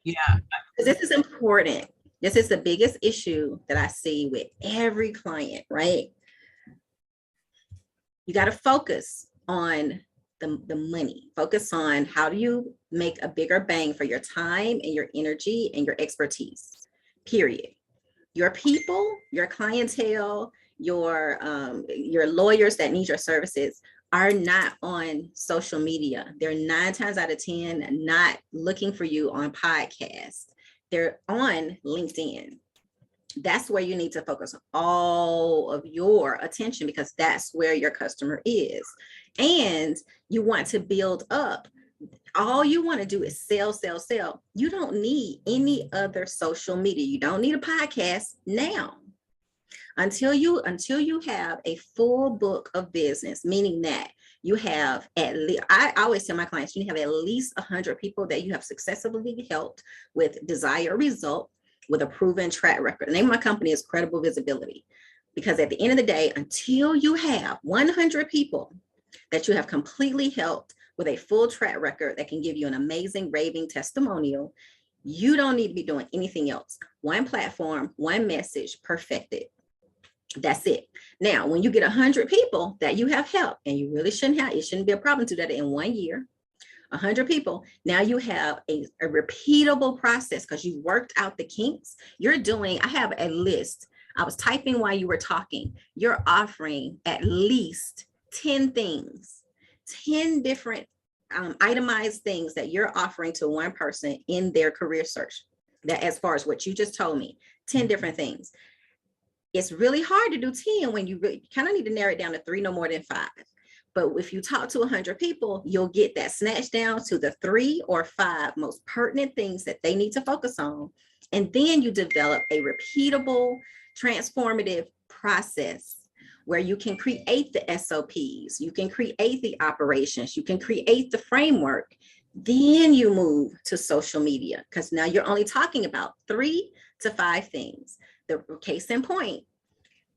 Yeah. This is important. This is the biggest issue that I see with every client, right? You got to focus on the money. Focus on how do you make a bigger bang for your time and your energy and your expertise, period. Your people, your clientele, your lawyers that need your services are not on social media. They're 9 times out of 10 not looking for you on podcasts. They're on LinkedIn. That's where you need to focus all of your attention, because that's where your customer is. And you want to build up. All you want to do is sell, sell, sell. You don't need any other social media. You don't need a podcast now. Until you have a full book of business, meaning that you have at least, I always tell my clients, you have at least 100 people that you have successfully helped with desired result, with a proven track record. The name of my company is Credible Visibility, because at the end of the day, until you have 100 people that you have completely helped with a full track record that can give you an amazing raving testimonial, you don't need to be doing anything else. One platform, one message, perfected. That's it. Now, when you get 100 people that you have helped, and you really it shouldn't be a problem to do that in 1 year, 100 people, now you have a repeatable process because you worked out the kinks. I have a list. I was typing while you were talking. You're offering at least 10 things, 10 different itemized things that you're offering to one person in their career search. That, as far as what you just told me, 10 different things. It's really hard to do 10 when you really kind of need to narrow it down to 3, no more than 5. But if you talk to 100 people, you'll get that snatched down to the 3 or 5 most pertinent things that they need to focus on. And then you develop a repeatable, transformative process where you can create the SOPs, you can create the operations, you can create the framework. Then you move to social media, because now you're only talking about 3 to 5 things. The case in point,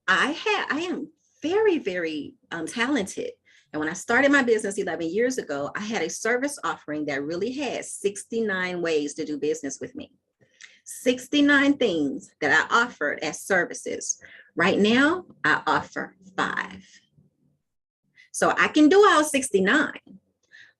I am very, very talented. And when I started my business 11 years ago, I had a service offering that really had 69 ways to do business with me. 69 things that I offered as services. Right now, I offer 5. So I can do all 69,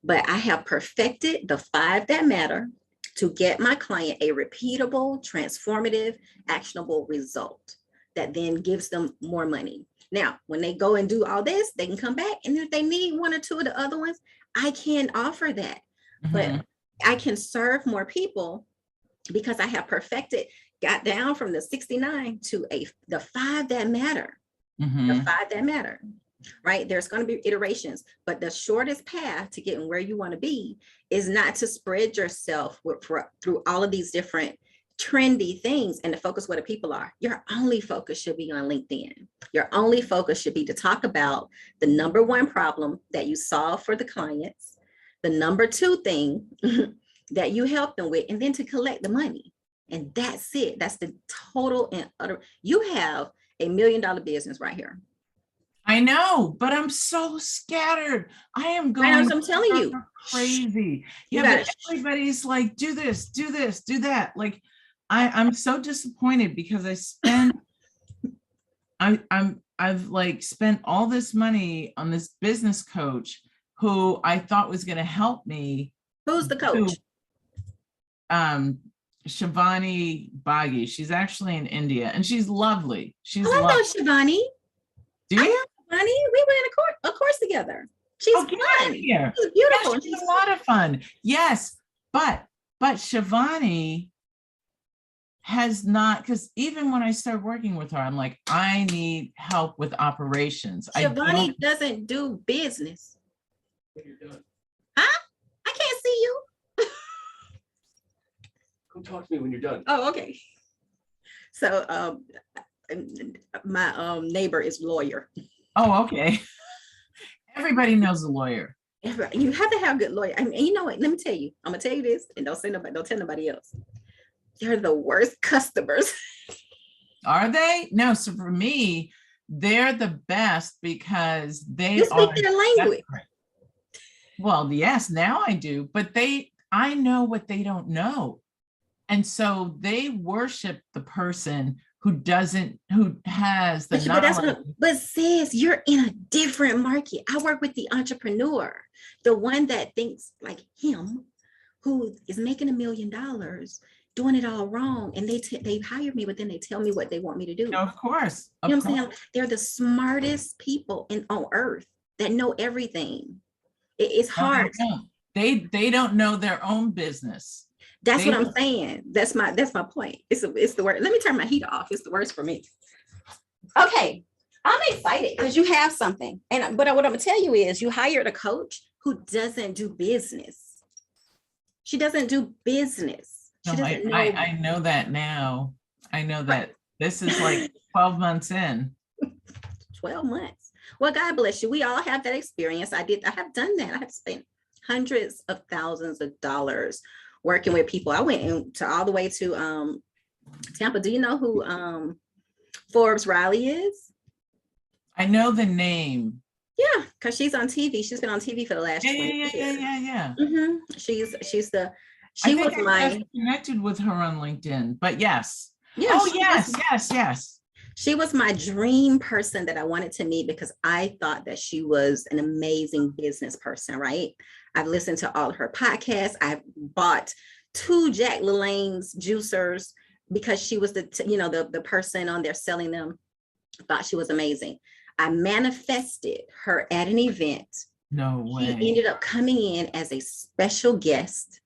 but I have perfected the 5 that matter to get my client a repeatable, transformative, actionable result that then gives them more money. Now, when they go and do all this, they can come back, and if they need 1 or 2 of the other ones, I can offer that. But I can serve more people because I have got down from the 69 to the 5 that matter. The 5 that matter, right? There's going to be iterations, but the shortest path to getting where you want to be is not to spread yourself through all of these different trendy things and to focus where the people are. Your only focus should be on LinkedIn. Your only focus should be to talk about the number 1 problem that you solve for the clients, the number 2 thing that you help them with, and then to collect the money. And that's it. That's the total and utter. You have $1 million business right here. I know, but I'm so scattered. I am going. I'm telling you, crazy. Yeah, but everybody's like, do this, do this, do that. Like, I'm so disappointed because I've like spent all this money on this business coach who I thought was going to help me. Who's the coach? Shivani Baggi. She's actually in India, and she's lovely. She's I know Shivani. Do you? Shivani, we went a course together. She's fun. Here. She's beautiful. Yes, she's a lot of fun. Yes, but Shivani has not, because even when I started working with her, I'm like, I need help with operations. Shivani doesn't do business. Huh? I can't see you. Come talk to me when you're done. Oh, okay. So my neighbor is lawyer. Oh, okay. Everybody knows a lawyer. You have to have a good lawyer. I mean, you know what? Let me tell you. I'm gonna tell you this, and don't tell nobody else. They're the worst customers. Are they? No. So for me, they're the best because they you speak their language. Desperate. Well, yes, now I do, but I know what they don't know. And so they worship the person who has the But that's knowledge. but sis, you're in a different market. I work with the entrepreneur, the one that thinks like him, who is making $1 million, doing it all wrong. And they hire me, but then they tell me what they want me to do. Of course. You know what I'm saying? They're the smartest people on earth that know everything. It's hard. They don't know their own business. That's what I'm saying. That's my point. It's the word. Let me turn my heat off. It's the worst for me. Okay. I'm excited because you have something. But what I'm gonna tell you is you hired a coach who doesn't do business. She doesn't do business. She doesn't know. I know that now. I know that this is like 12 months in. 12 months. Well, God bless you. We all have that experience. I have done that. I have spent hundreds of thousands of dollars working with people. I went all the way to Tampa. Do you know who Forbes Riley is? I know the name. Yeah, because she's on TV. She's been on TV for the last 20 years. Yeah. Mm-hmm. She was connected with her on LinkedIn, but yes. Yeah. Oh, yes. She was my dream person that I wanted to meet because I thought that she was an amazing business person, right? I've listened to all of her podcasts. I've bought 2 Jack LaLanne's juicers because she was the person on there selling them. Thought she was amazing. I manifested her at an event. No way. She ended up coming in as a special guest.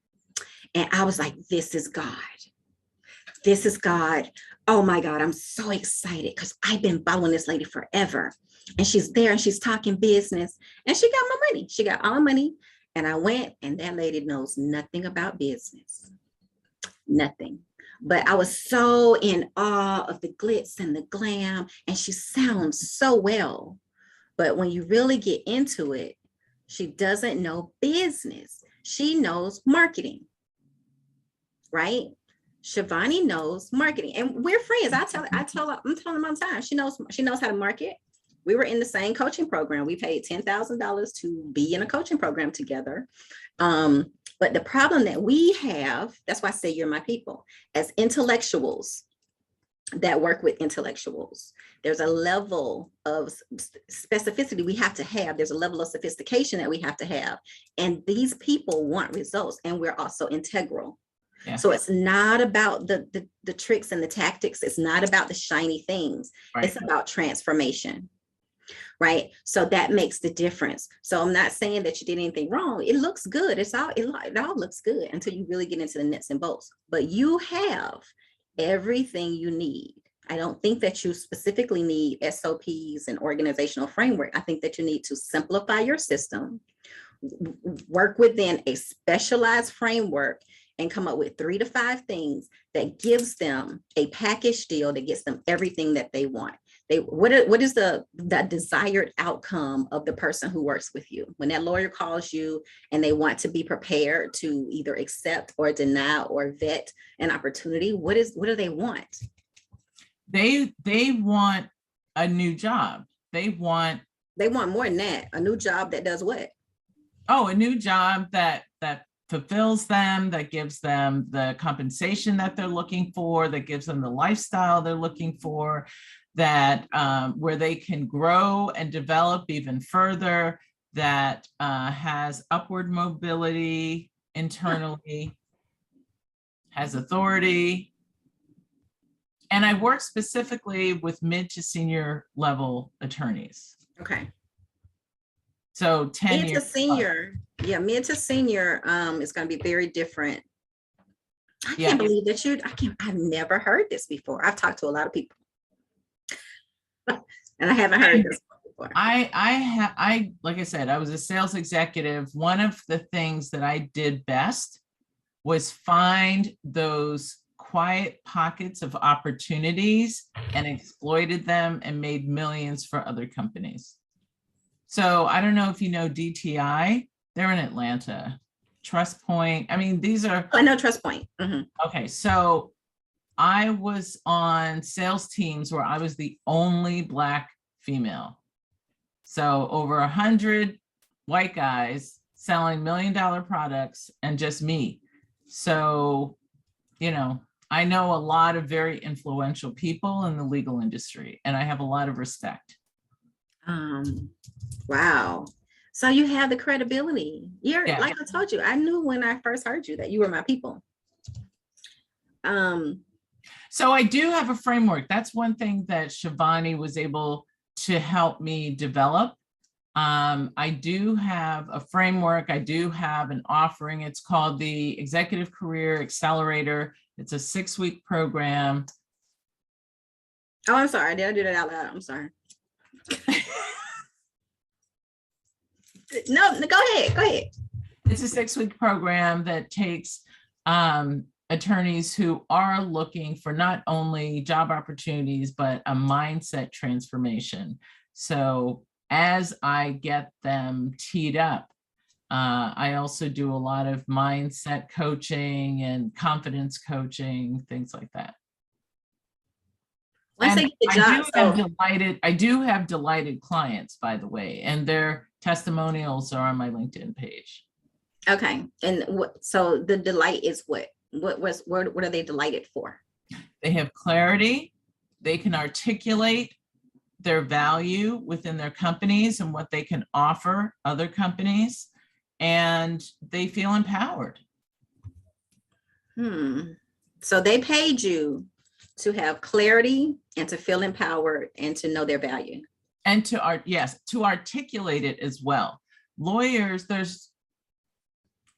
And I was like, this is God. This is God. Oh my God, I'm so excited because I've been following this lady forever. And she's there and she's talking business and she got my money. She got all my money. And I went and that lady knows nothing about business. Nothing. But I was so in awe of the glitz and the glam and she sounds so well. But when you really get into it, she doesn't know business. She knows marketing, right? Shivani knows marketing and we're friends. I'm telling her all the time. She knows how to market. We were in the same coaching program. We paid $10,000 to be in a coaching program together. But the problem that we have, that's why I say you're my people, as intellectuals that work with intellectuals, there's a level of specificity we have to have. There's a level of sophistication that we have to have. And these people want results and we're also integral. Yeah. So it's not about the tricks and the tactics. It's not about the shiny things. Right. It's about transformation. Right. So that makes the difference. So I'm not saying that you did anything wrong. It looks good. It all looks good until you really get into the nuts and bolts. But you have everything you need. I don't think that you specifically need SOPs and organizational framework. I think that you need to simplify your system, work within a specialized framework, and come up with 3 to 5 things that gives them a package deal that gets them everything that they want. What is the desired outcome of the person who works with you? When that lawyer calls you and they want to be prepared to either accept or deny or vet an opportunity, what do they want? They want a new job. They want more than that. A new job that does what? Oh, a new job that fulfills them, that gives them the compensation that they're looking for, that gives them the lifestyle they're looking for, that where they can grow and develop even further, that has upward mobility internally, has authority. And I work specifically with mid to senior level attorneys. Okay. So 10 mid years. To senior, yeah, mid to senior is going to be very different. I can't believe that I've never heard this before. I've talked to a lot of people. And I haven't heard this before. I like I said, I was a sales executive. One of the things that I did best was find those quiet pockets of opportunities and exploited them and made millions for other companies. So I don't know if you know DTI, they're in Atlanta. Trust Point. I mean, these are. I know Trust Point. Mm-hmm. Okay, so I was on sales teams where I was the only Black female. So over 100 white guys selling $1 million products and just me. So you know, I know a lot of very influential people in the legal industry, and I have a lot of respect. Wow. So you have the credibility. You're Yeah. like I told you, I knew when I first heard you that you were my people. So I do have a framework. That's one thing that Shivani was able to help me develop. I do have a framework. I do have an offering. It's called the Executive Career Accelerator. It's a 6-week program. Oh, I'm sorry. Did I do that out loud? I'm sorry. No, go ahead. Go ahead. It's a 6-week program that takes attorneys who are looking for not only job opportunities, but a mindset transformation. So as I get them teed up, I also do a lot of mindset coaching and confidence coaching, things like that. Once And they get the job, I do have delighted clients, by the way, and their testimonials are on my LinkedIn page. okay. And so the delight is what are they delighted for? They have clarity. They can articulate their value within their companies and what they can offer other companies, and they feel empowered. So they paid you to have clarity and to feel empowered and to know their value. And to articulate it as well. Lawyers,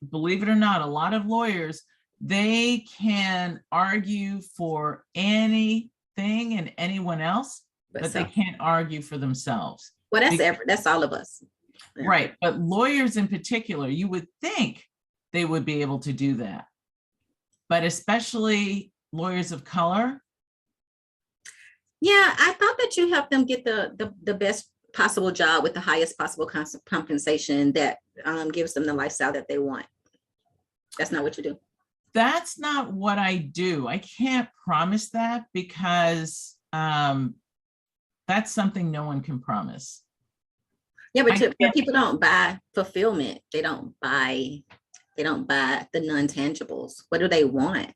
believe it or not, a lot of lawyers, they can argue for anything and anyone else, but they can't argue for themselves. Well, that's all of us. Yeah. Right. But lawyers in particular, you would think they would be able to do that. But especially lawyers of color. Yeah, I thought that you helped them get the best possible job with the highest possible compensation that gives them the lifestyle that they want. That's not what you do. That's not what I do. I can't promise that because that's something no one can promise. Yeah, but people don't buy fulfillment. They don't buy the non-tangibles. What do they want?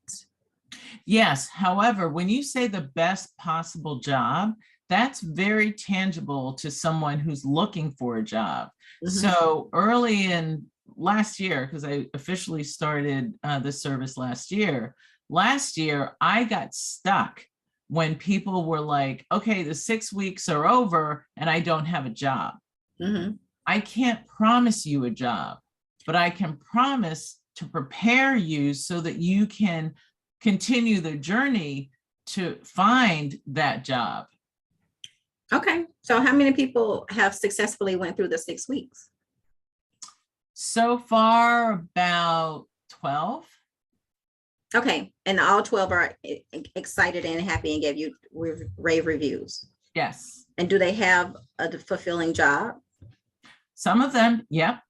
Yes. However, when you say the best possible job, that's very tangible to someone who's looking for a job. Mm-hmm. So early in last year, because I officially started this service last year, I got stuck when people were like, okay, the 6 weeks are over and I don't have a job. Mm-hmm. I can't promise you a job, but I can promise to prepare you so that you can continue the journey to find that job. Okay. So how many people have successfully went through the 6 weeks? So far, about 12. Okay. And all 12 are excited and happy and gave you rave reviews. Yes. And do they have a fulfilling job? Some of them, yep.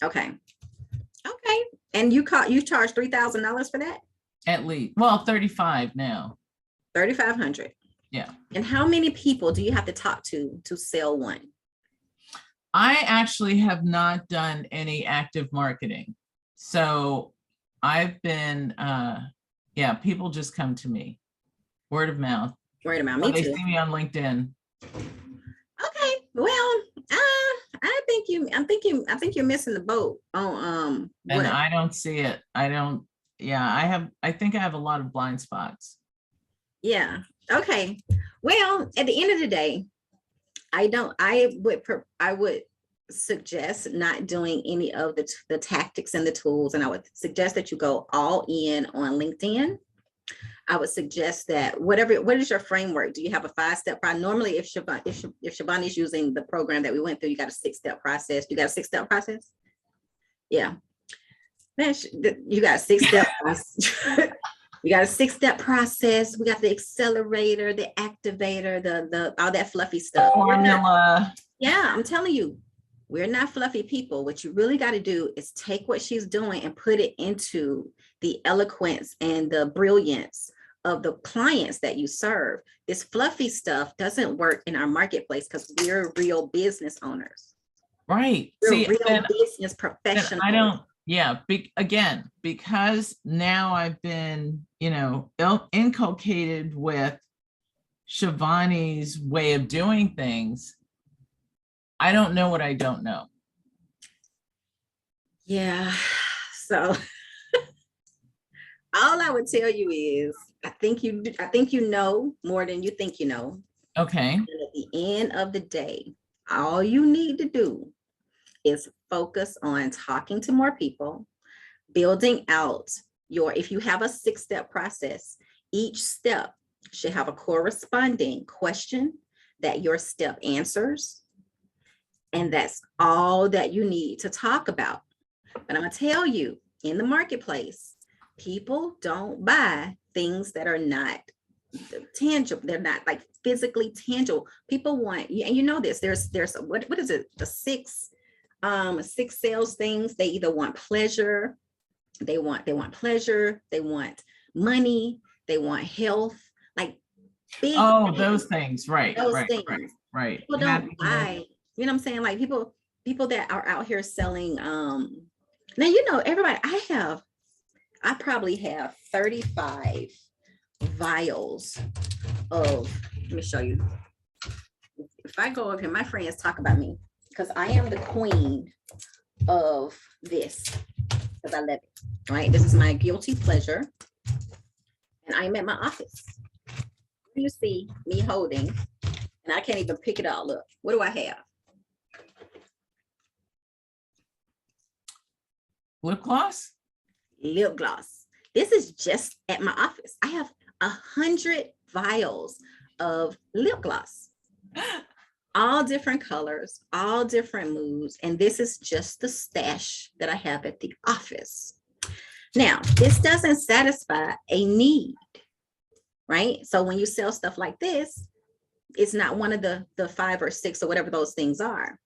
Okay. Okay. And you charge $3,000 for that? At least, well, 35 now. 3,500. Yeah. And how many people do you have to talk to sell one? I actually have not done any active marketing. So I've been, people just come to me. Word of mouth. Word of mouth, me too. They see me on LinkedIn. Okay, well, I think you're missing the boat on and I don't see it. I think I have a lot of blind spots. Yeah. Okay. Well, at the end of the day, I would suggest not doing any of the tactics and the tools, and I would suggest that you go all in on LinkedIn. I would suggest that what is your framework? Do you have a 5-step process? Normally, if Shivani's using the program that we went through, you got a 6-step process. You got a 6-step process? Yeah. Man, you got a 6-step process. We got a 6-step process. We got the accelerator, the activator, the all that fluffy stuff. Formula. Yeah, I'm telling you, we're not fluffy people. What you really got to do is take what she's doing and put it into the eloquence and the brilliance of the clients that you serve. This fluffy stuff doesn't work in our marketplace because we're real business owners. Right. We're real business professionals. Yeah, again, because now I've been, inculcated with Shivani's way of doing things. I don't know what I don't know. Yeah. So all I would tell you is I think you know more than you think you know. Okay. And at the end of the day, all you need to do is focus on talking to more people, building out if you have a 6-step process, each step should have a corresponding question that your step answers. And that's all that you need to talk about. But I'm going to tell you, in the marketplace, people don't buy things that are not tangible. They're not like physically tangible. People want, and you know this, there's what is it? The six sales things. They either want pleasure, they want pleasure, they want money, they want health, like big those things, right? those right, things. right. People don't buy, you know what I'm saying? Like people that are out here selling, now, everybody, I probably have 35 vials of, let me show you. If I go over here, my friends talk about me because I am the queen of this, because I love it, right? This is my guilty pleasure. And I'm at my office. You see me holding, and I can't even pick it all up. What do I have? Lip gloss? Lip gloss. This is just at my office. I have 100 vials of lip gloss, all different colors, all different moods. And this is just the stash that I have at the office. Now, this doesn't satisfy a need, right? So when you sell stuff like this, it's not one of the 5 or 6 or whatever those things are.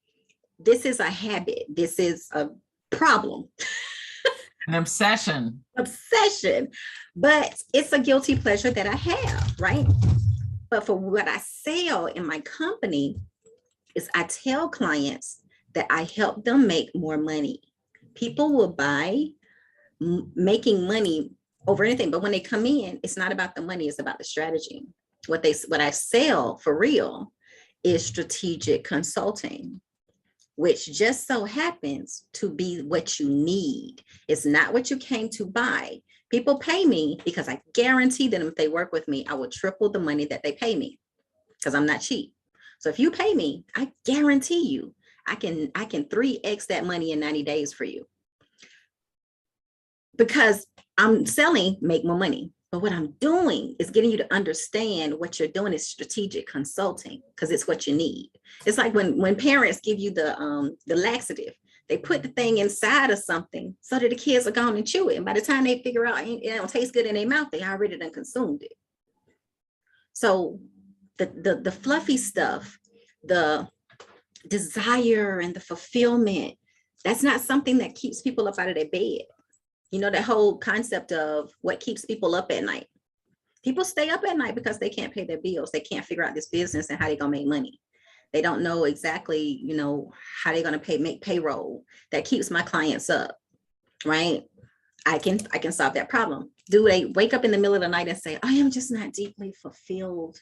This is a habit. This is a problem. An obsession. But it's a guilty pleasure that I have, right? But for what I sell in my company is I tell clients that I help them make more money. People will buy making money over anything, but when they come in, it's not about the money, it's about the strategy. What I sell for real is strategic consulting, which just so happens to be what you need. It's not what you came to buy. People pay me because I guarantee them if they work with me, I will triple the money that they pay me because I'm not cheap. So if you pay me, I guarantee you, I can 3x that money in 90 days for you. Because I'm selling, make more money. But what I'm doing is getting you to understand what you're doing is strategic consulting, because it's what you need. It's like when parents give you the laxative, they put the thing inside of something so that the kids are going to chew it. And by the time they figure out it don't taste good in their mouth, they already done consumed it. So the fluffy stuff, the desire and the fulfillment, that's not something that keeps people up out of their bed. You know, that whole concept of what keeps people up at night. People stay up at night because they can't pay their bills. They can't figure out this business and how they're going to make money. They don't know exactly, how they're going to make payroll. That keeps my clients up, right? I can solve that problem. Do they wake up in the middle of the night and say, I am just not deeply fulfilled?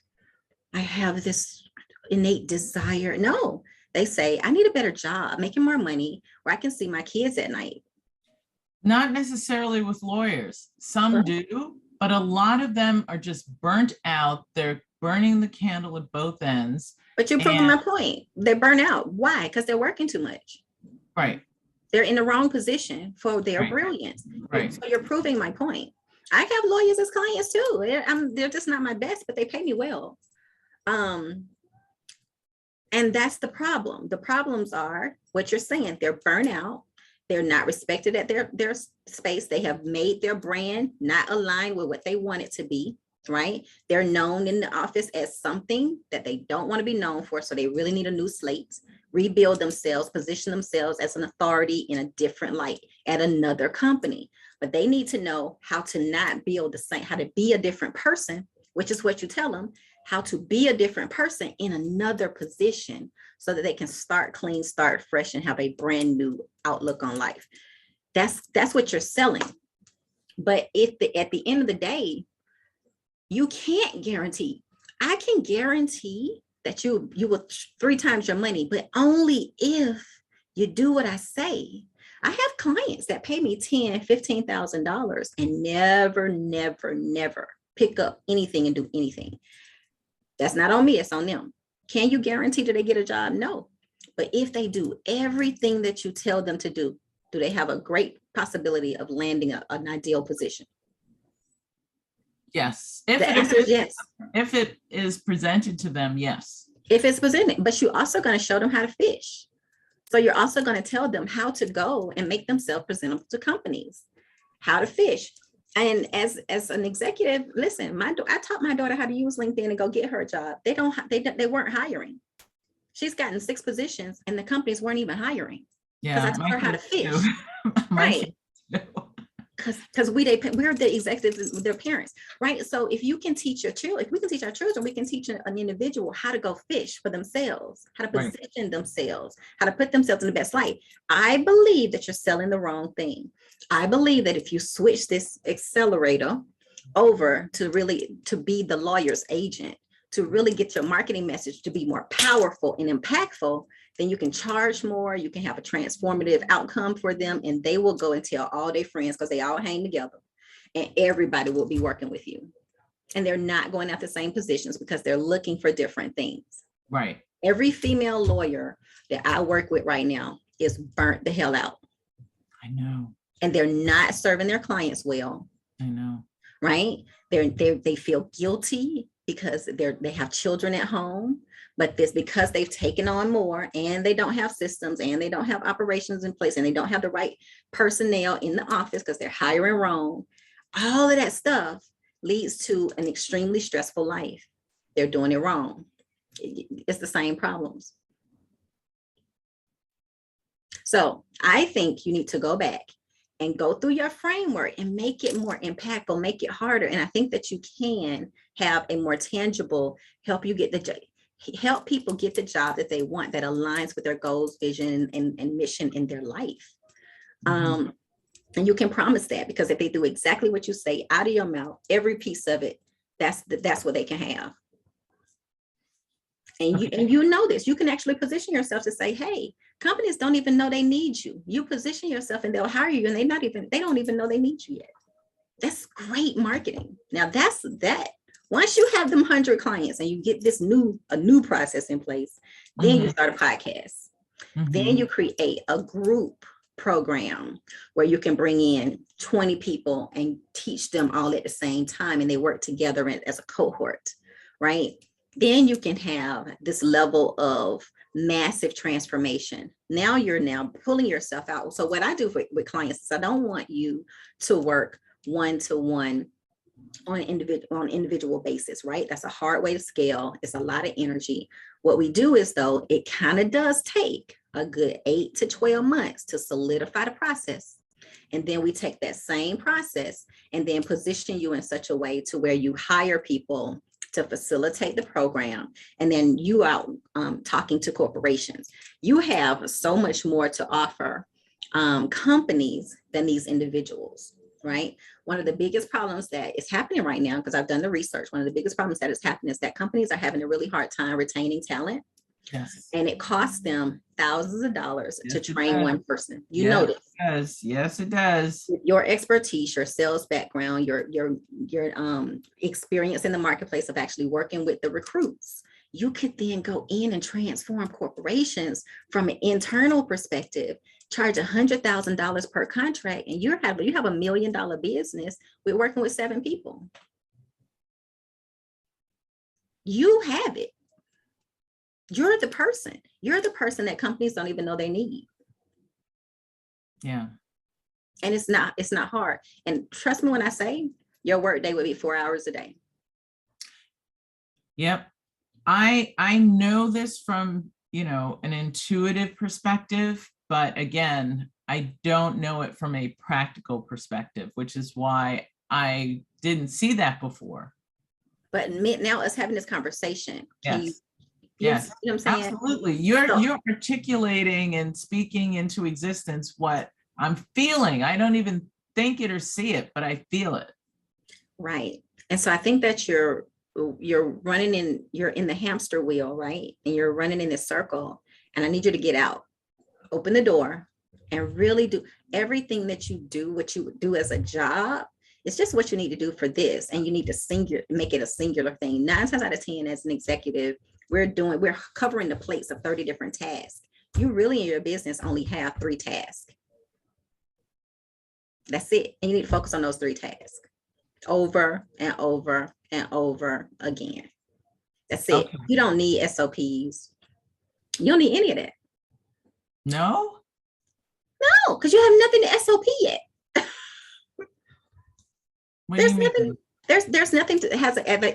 I have this innate desire. No, they say, I need a better job, making more money where I can see my kids at night. Not necessarily with lawyers. Some do, but a lot of them are just burnt out. They're burning the candle at both ends. But you're proving my point. They burn out. Why? Because they're working too much. Right. They're in the wrong position for their brilliance. Right. So you're proving my point. I have lawyers as clients too. They're just not my best, but they pay me well. And that's the problem. The problems are what you're saying. They're burnt out. They're not respected at their space. They have made their brand not align with what they want it to be, right? They're known in the office as something that they don't want to be known for. So they really need a new slate, rebuild themselves, position themselves as an authority in a different light at another company. But they need to know how to not build the same, how to be a different person, which is what you tell them, how to be a different person in another position so that they can start clean, start fresh, and have a brand new outlook on life. That's what you're selling. But if at the end of the day, you can't guarantee. I can guarantee that you will 3 times your money, but only if you do what I say. I have clients that pay me $10,000, $15,000 and never pick up anything and do anything. That's not on me, it's on them. Can you guarantee that they get a job? No. But if they do everything that you tell them to do they have a great possibility of landing an ideal position? Yes. The answer is yes. If it is presented to them, yes. If it's presented, but you're also going to show them how to fish. So you're also going to tell them how to go and make themselves presentable to companies, how to fish. And as an executive, listen, I taught my daughter how to use LinkedIn and go get her a job. They weren't hiring. She's gotten 6 positions and the companies weren't even hiring. Yeah, because I taught her how to fish. Right. Because we're the executives with their parents, right? So if you can teach your children, if we can teach our children, we can teach an individual how to go fish for themselves, how to position themselves, how to put themselves in the best light. I believe that you're selling the wrong thing. I believe that if you switch this accelerator over to be the lawyer's agent, to really get your marketing message to be more powerful and impactful, then you can charge more, you can have a transformative outcome for them, and they will go and tell all their friends because they all hang together, and everybody will be working with you. And they're not going after the same positions because they're looking for different things. Right. Every female lawyer that I work with right now is burnt the hell out. I know. And they're not serving their clients well. I know. Right? They feel guilty because they have children at home, but this because they've taken on more and they don't have systems and they don't have operations in place and they don't have the right personnel in the office because they're hiring wrong. All of that stuff leads to an extremely stressful life. They're doing it wrong. It's the same problems. So I think you need to go back and go through your framework and make it more impactful, make it harder. And I think that you can have a more tangible, help people get the job that they want, that aligns with their goals, vision, and mission in their life. Mm-hmm. And you can promise that, because if they do exactly what you say out of your mouth, every piece of it, that's what they can have. And you know this, you can actually position yourself to say, hey, companies don't even know they need you. You position yourself and they'll hire you and they don't even know they need you yet. That's great marketing. Now that's that. Once you have them 100 clients and you get a new process in place, then you start a podcast. Then you create a group program where you can bring in 20 people and teach them all at the same time, and they work together as a cohort, right? Then you can have this level of massive transformation. Now you're pulling yourself out. So what I do with clients is I don't want you to work one-to-one on an individual basis, right? That's a hard way to scale. It's a lot of energy. What we do is, though, it kind of does take a good 8 to 12 months to solidify the process. And then we take that same process and then position you in such a way to where you hire people to facilitate the program. And then you out talking to corporations. You have so much more to offer companies than these individuals, right? One of the biggest problems that is happening right now, because I've done the research, one of the biggest problems that is happening is that companies are having a really hard time retaining talent. Yes. And it costs them thousands of dollars to train one person. You know this. Yes, it does. Your expertise, your sales background, your experience in the marketplace of actually working with the recruits, you could then go in and transform corporations from an internal perspective, charge $100,000 per contract, and you have $1 million business with working with 7 people. You have it. You're the person that companies don't even know they need. Yeah. And it's not hard. And trust me when I say your work day would be 4 hours a day. Yep. I know this from, an intuitive perspective, but again, I don't know it from a practical perspective, which is why I didn't see that before. But now us having this conversation, Yes, you know what I'm saying? Absolutely. You're articulating and speaking into existence what I'm feeling, I don't even think it or see it, but I feel it. Right. And so I think that you're in the hamster wheel, right? And you're running in this circle. And I need you to get out, open the door, and really do everything that you do, what you would do as a job. It's just what you need to do for this. And you need to make it a singular thing. 9 times out of 10, as an executive, we're covering the plates of 30 different tasks. You really in your business only have 3 tasks. That's it. And you need to focus on those 3 tasks over and over and over again. That's it. Okay. You don't need SOPs. You don't need any of that. No? No, because you have nothing to SOP yet. What do There's you mean? nothing. There's nothing to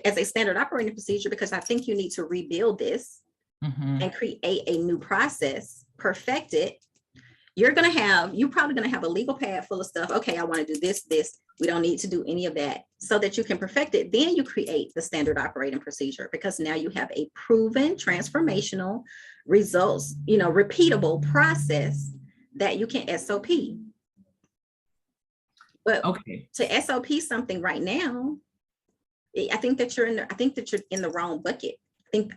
as a standard operating procedure, because I think you need to rebuild this and create a new process, perfect it. You're probably gonna have a legal pad full of stuff. Okay, I want to do this. We don't need to do any of that, so that you can perfect it. Then you create the standard operating procedure, because now you have a proven transformational results, repeatable process that you can SOP. But Okay. to SOP something right now, I think that you're in the wrong bucket.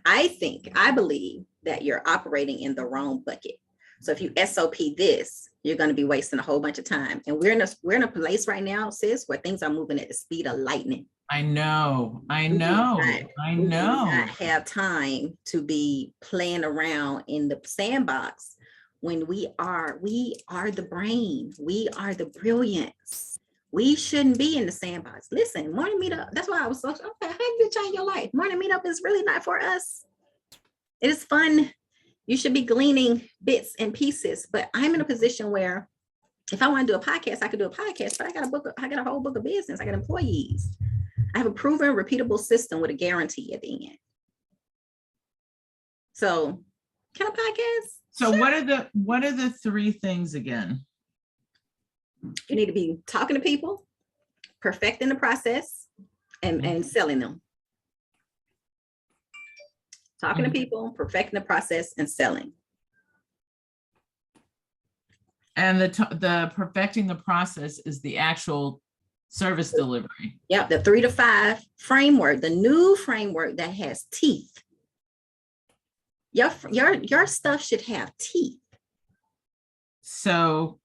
I believe that you're operating in the wrong bucket. So if you SOP this, you're going to be wasting a whole bunch of time. And we're in a place right now, sis, where things are moving at the speed of lightning. I know. We do not have time to be playing around in the sandbox when we are the brain. We are the brilliance. We shouldn't be in the sandbox. Listen, morning meetup. That's why I was so, okay, how you change your life? Morning meetup is really not for us. It is fun. You should be gleaning bits and pieces, but I'm in a position where if I want to do a podcast, I could do a podcast, but I got a whole book of business. I got employees. I have a proven, repeatable system with a guarantee at the end. So, can a podcast? So sure. What are the 3 things again? You need to be talking to people, perfecting the process, and selling them. Talking to people, perfecting the process, and selling. And the perfecting the process is the actual service delivery. Yep, the 3 to 5 framework, the new framework that has teeth. Your stuff should have teeth. So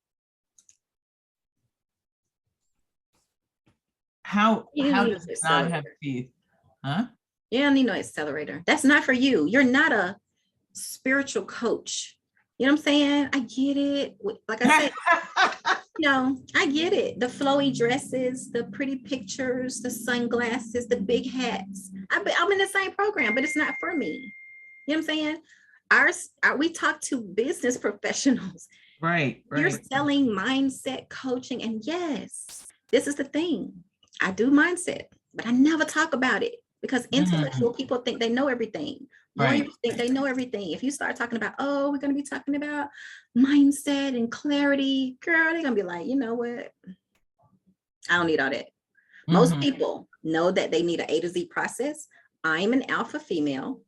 how does it not have teeth? Huh? You don't need no accelerator. That's not for you. You're not a spiritual coach. You know what I'm saying? I get it. Like I said, I get it. The flowy dresses, the pretty pictures, the sunglasses, the big hats. I'm in the same program, but it's not for me. You know what I'm saying? We talk to business professionals. Right. You're selling mindset coaching. And yes, this is the thing. I do mindset, but I never talk about it. Because intellectual people think they know everything. Lawyers think they know everything. If you start talking about, we're going to be talking about mindset and clarity, girl, they're going to be like, you know what? I don't need all that. Most people know that they need an A to Z process. I'm an alpha female.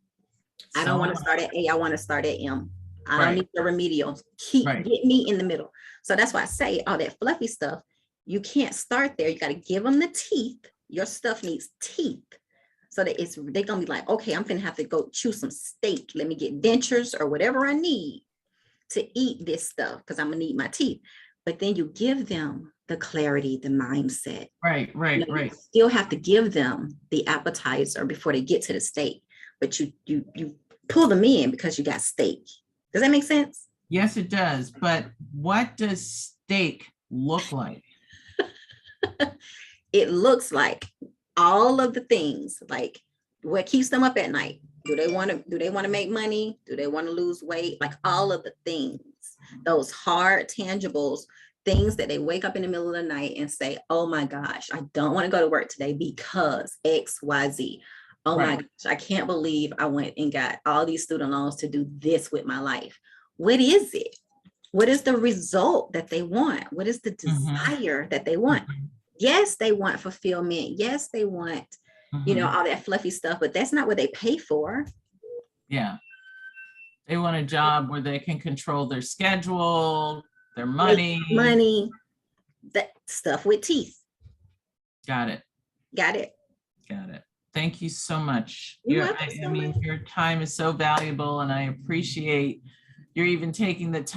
I don't want to start at A. I want to start at M. I don't need the remedial. Get me in the middle. So that's why I say all that fluffy stuff, you can't start there. You got to give them the teeth. Your stuff needs teeth. So that they're gonna be like, okay, I'm gonna have to go chew some steak. Let me get dentures or whatever I need to eat this stuff because I'm gonna need my teeth. But then you give them the clarity, the mindset. Right. You still have to give them the appetizer before they get to the steak. But you pull them in because you got steak. Does that make sense? Yes, it does. But what does steak look like? It looks like all of the things, like what keeps them up at night. Do they want to make money? Do they want to lose weight? Like all of the things, those hard tangibles, things that they wake up in the middle of the night and say, oh my gosh, I don't want to go to work today because XYZ. Oh my gosh, I can't believe I went and got all these student loans to do this with my life. What is it? What is the result that they want? What is the desire that they want? Yes, they want fulfillment. Yes, they want, all that fluffy stuff, but that's not what they pay for. Yeah. They want a job where they can control their schedule, their make money. money, that stuff with teeth. Got it. Got it? Got it. Thank you so much. You're Your- welcome I so mean, much. your time is so valuable, and I appreciate you're even taking the time